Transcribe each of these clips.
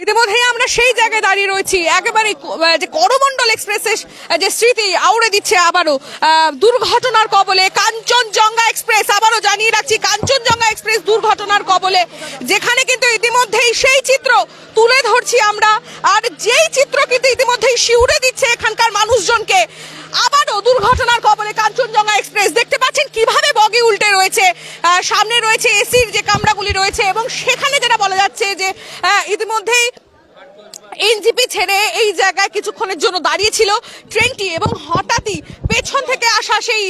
ইতিমধ্যেই আমরা সেই জায়গায় দাঁড়িয়ে রয়েছি, একেবারে যে করমণ্ডল এক্সপ্রেসের যে স্মৃতি আউড়ে দিচ্ছে আবারও দুর্ঘটনার কবলে। কাঞ্চনজঙ্ঘা এক্সপ্রেস, আবারও জানিয়ে রাখছি, কাঞ্চনজঙ্ঘা এক্সপ্রেস দুর্ঘটনার কবলে, যেখানে কিন্তু ইতিমধ্যেই সেই চিত্র তুলে ধরছি আমরা, আর যেই চিত্র কিন্তু ইতিমধ্যেই শিউরে দিচ্ছে এখানকার মানুষজনকে। আবারও দুর্ঘটনার কবলে কাঞ্চনজঙ্ঘা এক্সপ্রেস। দেখতে পাচ্ছেন কিভাবে বগি উল্টে রয়েছে, সামনে রয়েছে এসির যে কামরাগুলি রয়েছে, এবং সেখানে যেটা বলা যাচ্ছে যে ইতিমধ্যেই এনজিপি ছেড়ে এই জায়গায় কিছুক্ষণের জন্য দাঁড়িয়েছিল ট্রেনটি, এবং হঠাৎই পেছন থেকে আসা সেই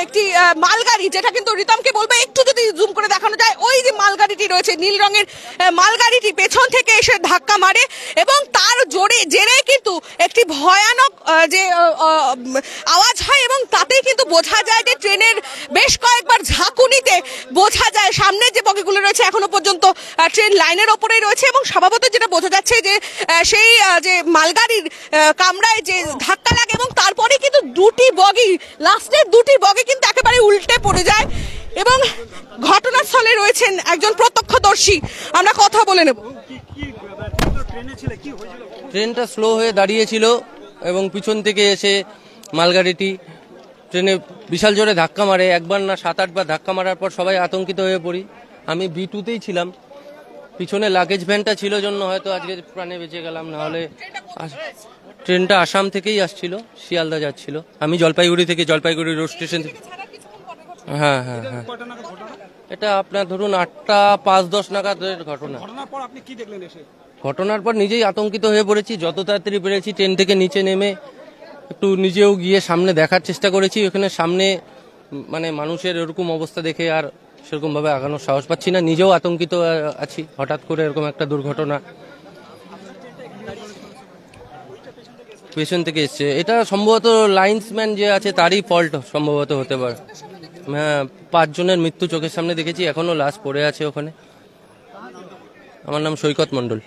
একটি মালগাড়ি, যেটা কিন্তু রিতমকে বলবো একটু যদি জুম করে দেখানো যায়, ওই যে মালগাড়িটি রয়েছে নীল রঙের মালগাড়িটি পেছন থেকে এসে ধাক্কা মারে, এবং তার জেরে কিন্তু একটি ভয়ানক যে আওয়াজ হয়, এবং তাতেই কিন্তু বোঝা যায় যে ট্রেনের বেশ কয়েকবার ঝাঁকুনিতে বোঝা যায় সামনের যে বগিগুলো রয়েছে এখনো পর্যন্ত ট্রেন লাইনের ওপরেই রয়েছে, এবং স্বভাবত যেটা বোঝা যাচ্ছে যে সেই যে মালগাড়ির কামরায় যে ধাক্কা লাগে, এবং তারপরে কিন্তু দুটি বগি, লাস্টের দুটি বগি কিন্তু একেবারে উল্টে পড়ে যায়। এবং ঘটনাস্থলে রয়েছেন একজন প্রত্যক্ষদর্শী, আমরা কথা বলে নেব। ট্রেনটা স্লো হয়ে দাঁড়িয়েছিল এবং পিছন থেকে এসে মালগাড়িটি ট্রেনে বিশাল জোরে ধাক্কা মারে। একবার না 7-8 বার ধাক্কা মারার পর সবাই আতঙ্কিত হয়ে পড়ি। আমি B2তেই ছিলাম, পিছনে লাগেজ ভ্যানটা ছিল জন্য হয়তো আজকে প্রাণে বেঁচে গেলাম, নাহলে ট্রেনটা আসাম থেকেই আসছিল, শিয়ালদা যাচ্ছিল। আমি জলপাইগুড়ি থেকে, জলপাইগুড়ি রোড স্টেশন থেকে। হ্যাঁ, এটা আপনার ধরুন 8টা 5-10 নাগাদের ঘটনা। ঘটনার পর নিজেই আতঙ্কিত হয়ে পড়েছি, যত তাড়াতাড়ি পেরেছি ট্রেন থেকে নিচে নেমে একটু নিজেও গিয়ে সামনে দেখার চেষ্টা করেছি। ওখানে সামনে মানে মানুষের এরকম অবস্থা দেখে আর সেরকম ভাবে আগানোর সাহস পাচ্ছি না, নিজেও আতঙ্কিত আছি। হঠাৎ করে এরকম একটা দুর্ঘটনা পেছন থেকে এসছে, এটা সম্ভবত লাইন্সম্যান যে আছে তারই ফল্ট সম্ভবত হতে পারে। হ্যাঁ, 5 জনের মৃত্যু চোখের সামনে দেখেছি, এখনো লাশ পড়ে আছে ওখানে। আমার নাম সৈকত মণ্ডল।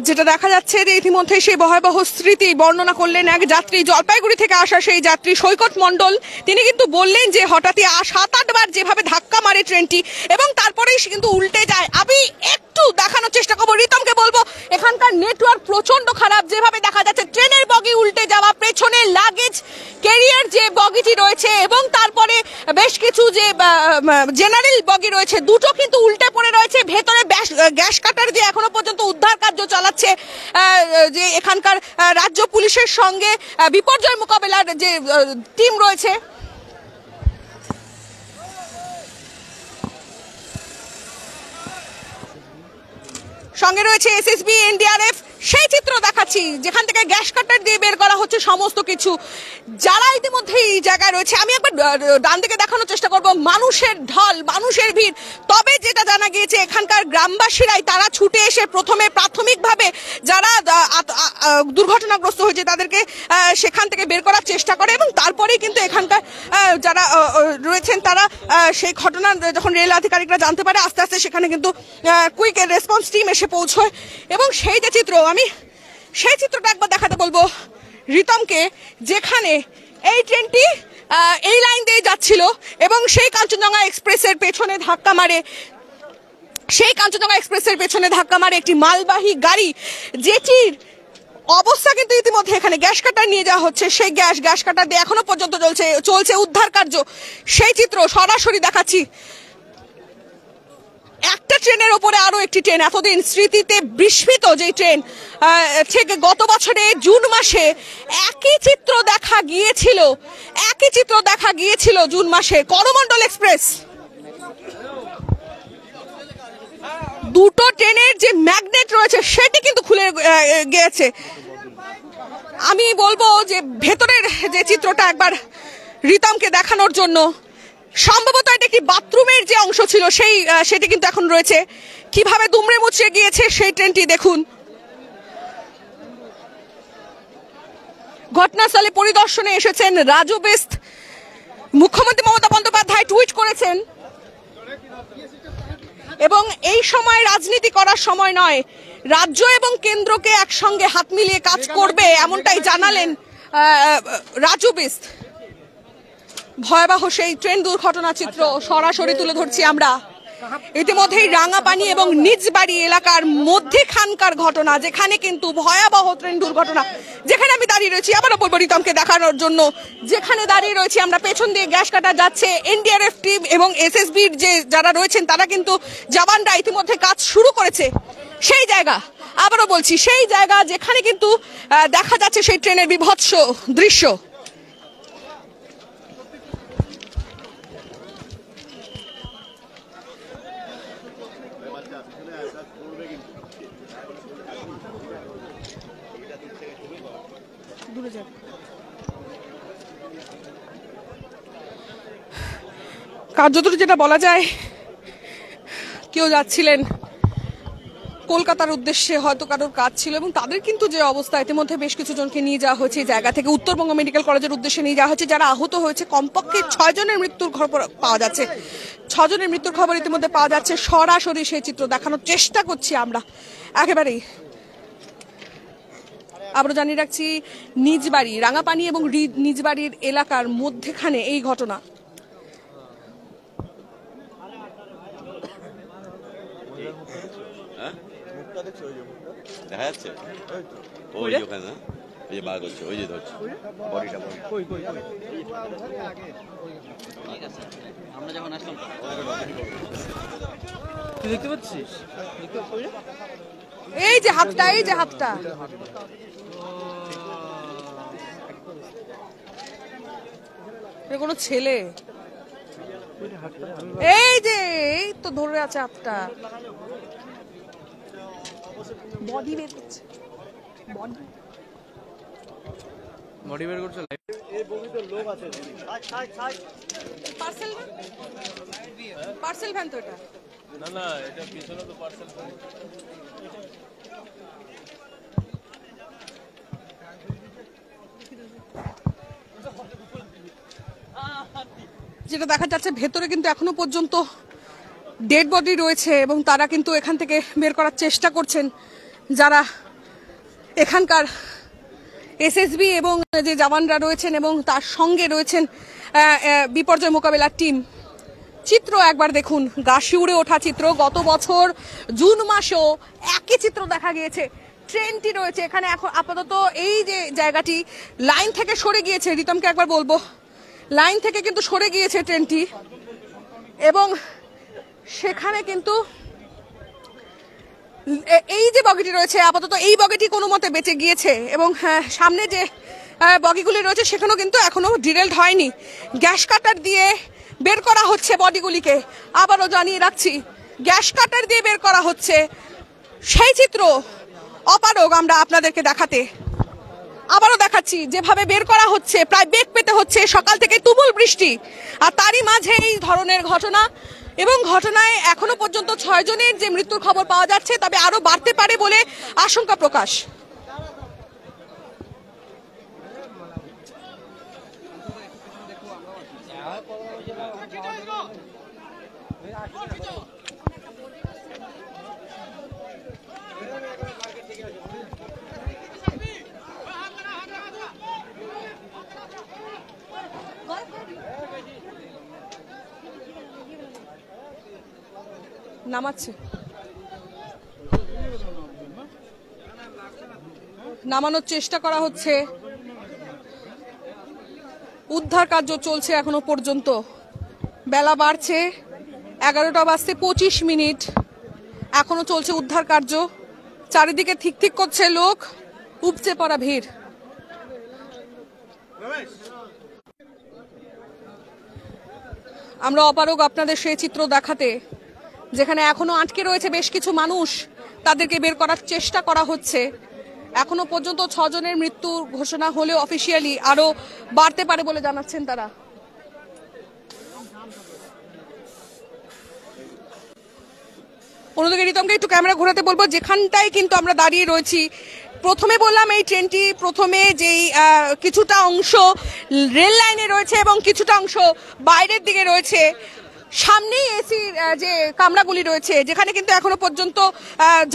যেটা দেখা যাচ্ছে যে ইতিমধ্যে সেই ভয়াবহ স্মৃতি বর্ণনা করলেন এক যাত্রী, জলপাইগুড়ি থেকে আসা সেই যাত্রী সৈকত মণ্ডল। তিনি কিন্তু বললেন যে হঠাৎই 7-8 বার যেভাবে ধাক্কা মারে ট্রেনটি, এবং তারপরেই সে কিন্তু উল্টে যায়। আমি একটু দেখানোর চেষ্টা করবো, রিতমকে বলবো এখানকার নেটওয়ার্ক প্রচন্ড খারাপ, যেভাবে দেখা যাচ্ছে ট্রেনের বগি উল্টে যাওয়া, পেছনে লাগেজ ক্যারিয়ার যে বগিটি রয়েছে, এবং তারপরে বেশ কিছু যে জেনারেল বগি রয়েছে, দুটো কিন্তু উল্টে পড়ে রয়েছে। ভেতরে গ্যাস কাটার দিয়ে এখনো পর্যন্ত উদ্ধার কার্য চালাচ্ছে যে এখানকার রাজ্য পুলিশের সঙ্গে বিপর্যয় মোকাবেলার যে টিম রয়েছে। সঙ্গে রয়েছে SSB, NDRF। সেই চিত্র দেখাচ্ছি যেখান থেকে গ্যাস কাটার দিয়ে বের করা হচ্ছে সমস্ত কিছু। যারা ইতিমধ্যে এই জায়গায় রয়েছে, আমি একবার ডান দিকে দেখানোর চেষ্টা করব, মানুষের ঢল, মানুষের ভিড়। তবে যেটা জানা গিয়েছে এখানকার গ্রামবাসীরাই তারা ছুটে এসে প্রথমে প্রাথমিকভাবে যারা দুর্ঘটনাগ্রস্ত হয়েছে তাদেরকে সেখান থেকে বের করার চেষ্টা করে, এবং তারপরেই কিন্তু এখানকার যারা রয়েছেন তারা সেই ঘটনা যখন রেল আধিকারিকরা জানতে পারে, আস্তে আস্তে সেখানে কিন্তু কুইক রেসপন্স টিম এসে পৌঁছয়। এবং সেই যে চিত্র, আমি সেই চিত্রটা একবার দেখাতে বলবো রিতমকে, যেখানে এই ট্রেনটি এই লাইন দিয়ে যাচ্ছিল এবং সেই কাঞ্চনজঙ্ঘা এক্সপ্রেসের পেছনে ধাক্কা মারে, সেই কাঞ্চনজঙ্ঘা এক্সপ্রেসের পেছনে ধাক্কা মারে একটি মালবাহী গাড়ি, যেটির অবস্থা কিন্তু ইতিমধ্যে এখানে গ্যাস কাটার নিয়ে যাওয়া হচ্ছে। সেই গ্যাস কাটার দিয়ে এখনো পর্যন্ত চলছে উদ্ধার কার্য। সেই চিত্র সরাসরি দেখাচ্ছি। একটা ট্রেনের ওপরে আরো একটি ট্রেন, এতদিন স্মৃতিতে বিস্মিত যে ট্রেন, ঠিক গত বছরে জুন মাসে একই চিত্র দেখা গিয়েছিল জুন মাসে, করমণ্ডল এক্সপ্রেস। দুটো ট্রেনের যে ম্যাগনেট রয়েছে সেটি কিন্তু খুলে গিয়েছে। আমি বলবো যে ভেতরের যে চিত্রটা একবার রিতমকে দেখানোর জন্য, সম্ভবত এটা একটি বাথরুমের যে অংশ ছিল সেটি কিন্তু এখন রয়েছে। কিভাবে দুমড়ে মুচড়ে গিয়েছে সেই ট্রেনটি দেখুন। ঘটনাস্থলে পরিদর্শনে এসেছেন রাজু বিস্ত। মুখ্যমন্ত্রী মমতা বন্দ্যোপাধ্যায় টুইট করেছেন, এবং এই সময় রাজনীতি করার সময় নয়, রাজ্য এবং কেন্দ্রকে একসঙ্গে হাত মিলিয়ে কাজ করবে, এমনটাই জানালেন রাজু বিস্ত। ভয়াবহ সেই ট্রেন দুর্ঘটনা চিত্র সরাসরি তুলে ধরছি আমরা। ইতিমধ্যেই রাঙাপানি এবং নিজবাড়ি এলাকার মধ্যেখানকার ঘটনা, যেখানে কিন্তু ভয়াবহ ট্রেন দুর্ঘটনা, যেখানে আমি দাঁড়িয়ে রয়েছি, আবারও বলবো রিতমকে দেখানোর জন্য, যেখানে দাঁড়িয়ে রয়েছি আমরা, পেছন দিয়ে গ্যাস কাটা যাচ্ছে। এনডিআরএফ টিম এবং এসএসবির যে যারা রয়েছেন তারা কিন্তু জওয়ানরা ইতিমধ্যে কাজ শুরু করেছে। সেই জায়গা, আবারও বলছি, সেই জায়গা যেখানে কিন্তু দেখা যাচ্ছে সেই ট্রেনের বিভৎস দৃশ্য। কার্যত যেটা বলা যায়, কেউ যাচ্ছিলেন কলকাতার উদ্দেশ্যে, হয়তো কারোর কাজ ছিল, এবং তাদের কিন্তু যে অবস্থা, ইতিমধ্যে বেশ কিছু জনকে নিয়ে যাওয়া হয়েছে এই জায়গা থেকে, উত্তরবঙ্গ মেডিকেল কলেজের উদ্দেশ্যে নিয়ে যাওয়া হয়েছে। যারা আহত হয়েছে, কমপক্ষে 6 জনের মৃত্যুর খবর পাওয়া যাচ্ছে। 6 জনের মৃত্যুর খবর ইতিমধ্যে পাওয়া যাচ্ছে। সরাসরি সেই চিত্র দেখানোর চেষ্টা করছি আমরা একেবারেই। আবারও জানিয়ে রাখছি, নিজবাড়ি, রাঙাপানি এবং নিজবাড়ির এলাকার মধ্যেখানে এই ঘটনা। দেখা যাচ্ছে ওই ওখানে, ওই যে বার করছে, ওই যে ধরছে বডিটা, আমরা যখন আসলাম তুই দেখতে পাচ্ছিস? এই যে হাতটা, এই যে হাতটা, কোনো ছেলে, এই যে, এই তো ধরে আছে হাতটা, বডি বের করছে, বডি বের করছে। এই বগিতে লোক আছে, পার্সেল ভ্যান তো এটা, না না, এটা পিছনে তো পার্সেল ভ্যান। যেটা দেখা যাচ্ছে, ভেতরে কিন্তু এখনো পর্যন্ত ডেড বডি রয়েছে, এবং তারা কিন্তু এখান থেকে বের করার চেষ্টা করছেন যারা এখানকার এসএসবি এবং যে জওয়ানরা রয়েছেন, এবং তার সঙ্গে রয়েছেন বিপর্যয় মোকাবেলার টিম। চিত্র একবার দেখুন, গা শিউরে ওঠা চিত্র। গত বছর জুন মাসেও একই চিত্র দেখা গিয়েছে। ট্রেনটি রয়েছে এখানে, এখন আপাতত এই যে জায়গাটি লাইন থেকে সরে গিয়েছে, রিতমকে একবার বলবো, লাইন থেকে কিন্তু সরে গিয়েছে ট্রেনটি, এবং সেখানে কিন্তু এই যে বগিটি রয়েছে, আপাতত এই বগিটি কোনো মতে বেঁচে গিয়েছে, এবং সামনে যে বগিগুলি রয়েছে সেখানেও কিন্তু এখনো ডিরেল্ড হয়নি। গ্যাস কাটার দিয়ে বের করা হচ্ছে বডিগুলিকে। আবারও জানিয়ে রাখছি, গ্যাস কাটার দিয়ে বের করা হচ্ছে। সেই চিত্র অপারগ আমরা আপনাদেরকে দেখাতে। আবারও দেখাচ্ছি, যেভাবে বের করা হচ্ছে, প্রায় বেগ পেতে হচ্ছে। সকাল থেকে তুমুল বৃষ্টি, আর তারই মাঝে এই ধরনের ঘটনা, এবং ঘটনায় এখনো পর্যন্ত 6 জনের যে মৃত্যুর খবর পাওয়া যাচ্ছে, তবে আরো বাড়তে পারে বলে আশঙ্কা প্রকাশ। নামাচ্ছে, নামানোর চেষ্টা করা হচ্ছে। উদ্ধার কার্য চলছে এখনো পর্যন্ত। বেলা বাড়ছে, 11টা বাজতে 25 মিনিট, এখনো চলছে উদ্ধার কার্য। চারিদিকে ঠিক ঠিক করছে লোক, উপচে পড়া ভিড়। আমরা অপারগ আপনাদের সেই চিত্র দেখাতে, যেখানে এখনো আটকে রয়েছে বেশ কিছু মানুষ, তাদেরকে বের করার চেষ্টা করা হচ্ছে। এখনো পর্যন্ত 6 জনের মৃত্যু ঘোষণা হলেও অফিসিয়ালি আরো বাড়তে পারে বলে জানাচ্ছেন তারা। অন্যদিকে রিতমকে একটু ক্যামেরা ঘোরাতে বলবো, যেখানটায় কিন্তু আমরা দাঁড়িয়ে রয়েছি। প্রথমে বললাম, এই ট্রেনটি প্রথমে যেই কিছুটা অংশ রেল লাইনে রয়েছে এবং কিছুটা অংশ বাইরের দিকে রয়েছে। সামনেই এসির যে কামরাগুলি রয়েছে, যেখানে কিন্তু এখনো পর্যন্ত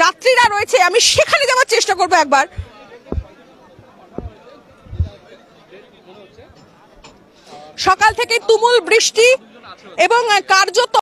যাত্রীরা রয়েছে। আমি সেখানে যাওয়ার চেষ্টা করবো একবার। সকাল থেকে তুমুল বৃষ্টি এবং কার্যত